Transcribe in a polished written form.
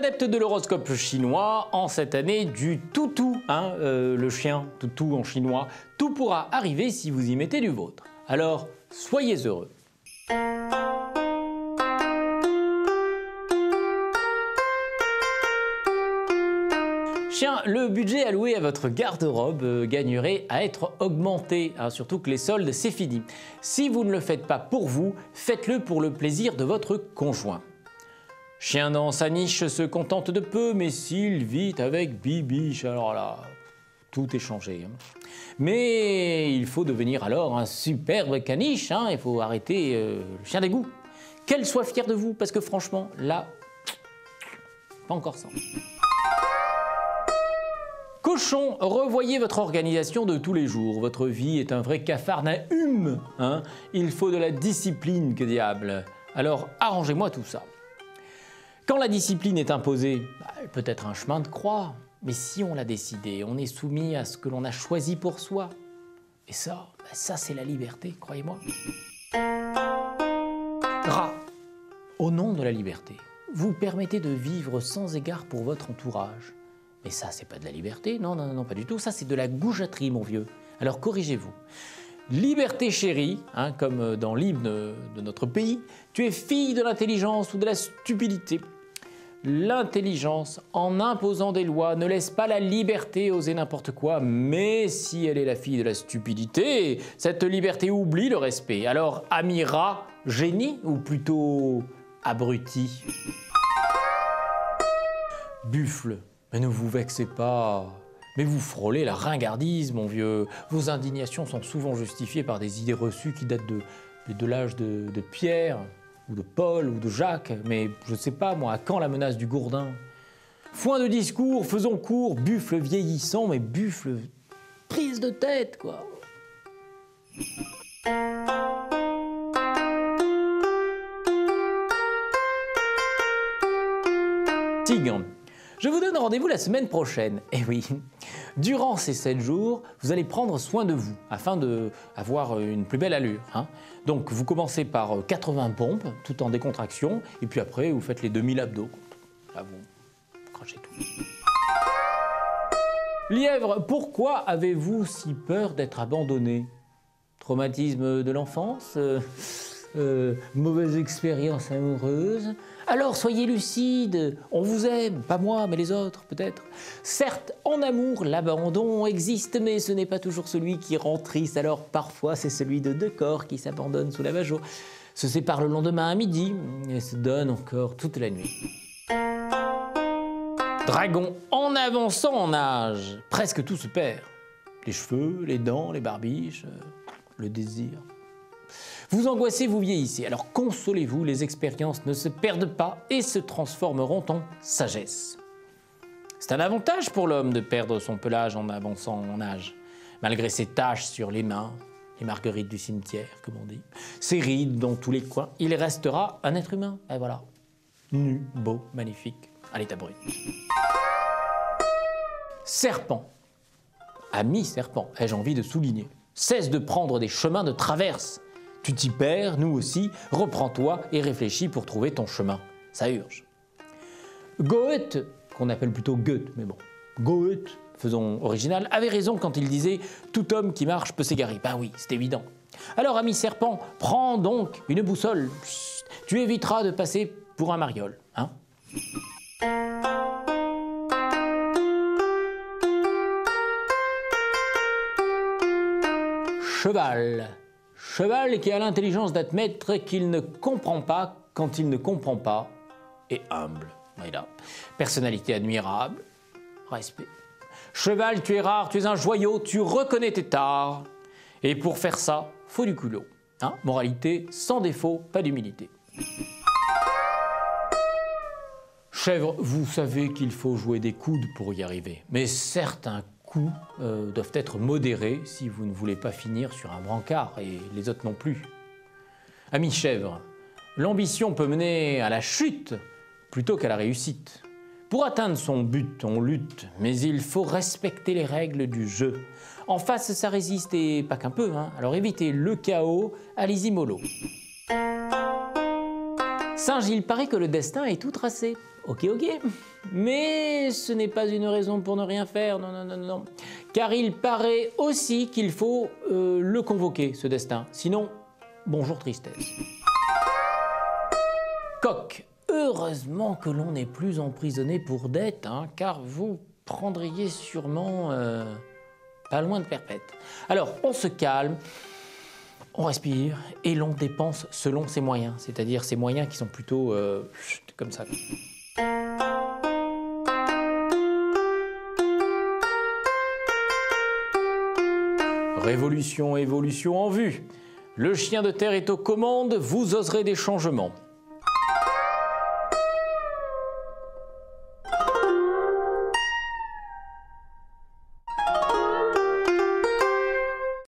adeptes de l'horoscope chinois, en cette année du toutou, le chien toutou en chinois, tout pourra arriver si vous y mettez du vôtre. Alors, soyez heureux. Chien, le budget alloué à votre garde-robe gagnerait à être augmenté, surtout que les soldes c'est fini. Si vous ne le faites pas pour vous, faites-le pour le plaisir de votre conjoint. Chien dans sa niche se contente de peu, mais s'il vit avec Bibiche, alors là, tout est changé. Mais il faut devenir alors un superbe caniche, il faut arrêter le chien d'égout. Qu'elle soit fière de vous, parce que franchement, là, pas encore ça. Cochon, revoyez votre organisation de tous les jours. Votre vie est un vrai capharnaüm. Il faut de la discipline, que diable. Alors, arrangez-moi tout ça. Quand la discipline est imposée, elle peut être un chemin de croix. Mais si on l'a décidé, on est soumis à ce que l'on a choisi pour soi. Et ça c'est la liberté, croyez-moi. Rat, au nom de la liberté, vous permettez de vivre sans égard pour votre entourage. Mais ça, c'est pas de la liberté, non, pas du tout. Ça, c'est de la goujaterie, mon vieux. Alors corrigez-vous. Liberté chérie, comme dans l'hymne de notre pays, tu es fille de l'intelligence ou de la stupidité. L'intelligence, en imposant des lois, ne laisse pas la liberté oser n'importe quoi, mais si elle est la fille de la stupidité, cette liberté oublie le respect. Alors, ami rat, génie ou plutôt abruti? Buffle. Mais ne vous vexez pas, mais vous frôlez la ringardise, mon vieux. Vos indignations sont souvent justifiées par des idées reçues qui datent de l'âge de Pierre, ou de Paul, ou de Jacques, mais je ne sais pas, moi, à quand la menace du gourdin? Foin de discours, faisons court, buffle vieillissant, mais buffle prise de tête, quoi. Tigre. Je vous donne rendez-vous la semaine prochaine. Et oui, durant ces 7 jours, vous allez prendre soin de vous afin d'avoir une plus belle allure. Donc vous commencez par 80 pompes, tout en décontraction, et puis après vous faites les 2000 abdos. Là vous crachez tout. Lièvre, pourquoi avez-vous si peur d'être abandonné? Traumatisme de l'enfance? Mauvaise expérience amoureuse? Alors soyez lucide, on vous aime, pas moi, mais les autres peut-être. Certes, en amour, l'abandon existe, mais ce n'est pas toujours celui qui rend triste, alors parfois c'est celui de 2 corps qui s'abandonnent sous la Majo, se séparent le lendemain à midi et se donnent encore toute la nuit. Dragon, en avançant en âge, presque tout se perd. Les cheveux, les dents, les barbiches, le désir. Vous angoissez, vous vieillissez, alors consolez-vous, les expériences ne se perdent pas et se transformeront en sagesse. C'est un avantage pour l'homme de perdre son pelage en avançant en âge, malgré ses taches sur les mains, les marguerites du cimetière, comme on dit, ses rides dans tous les coins, il restera un être humain, et voilà, nu, beau, magnifique, à l'état brut. Serpent, ami serpent, ai-je envie de souligner, cesse de prendre des chemins de traverse. Tu t'y perds, nous aussi, reprends-toi et réfléchis pour trouver ton chemin. Ça urge. Goethe, qu'on appelle plutôt Goethe, mais bon, Goethe, faisons original, avait raison quand il disait « Tout homme qui marche peut s'égarer ». Ben oui, c'est évident. Alors, ami serpent, prends donc une boussole. Chut, tu éviteras de passer pour un mariole, Cheval. Cheval qui a l'intelligence d'admettre qu'il ne comprend pas quand il ne comprend pas, et humble. Voilà. Personnalité admirable, respect. Cheval, tu es rare, tu es un joyau, tu reconnais tes tares. Et pour faire ça, faut du culot. Moralité, sans défaut, pas d'humilité. Chèvre, vous savez qu'il faut jouer des coudes pour y arriver, mais certains coups doivent être modérés si vous ne voulez pas finir sur un brancard, et les autres non plus. Ami chèvre, l'ambition peut mener à la chute plutôt qu'à la réussite. Pour atteindre son but, on lutte, mais il faut respecter les règles du jeu. En face, ça résiste et pas qu'un peu, alors évitez le chaos, allez-y mollo. Singe, il paraît que le destin est tout tracé. Ok, mais ce n'est pas une raison pour ne rien faire, non. Car il paraît aussi qu'il faut le convoquer, ce destin. Sinon, bonjour tristesse. Coq, heureusement que l'on n'est plus emprisonné pour dette, hein, car vous prendriez sûrement pas loin de perpète. Alors, on se calme, on respire et l'on dépense selon ses moyens, c'est-à-dire ses moyens qui sont plutôt comme ça. Révolution, évolution en vue. Le chien de terre est aux commandes, vous oserez des changements.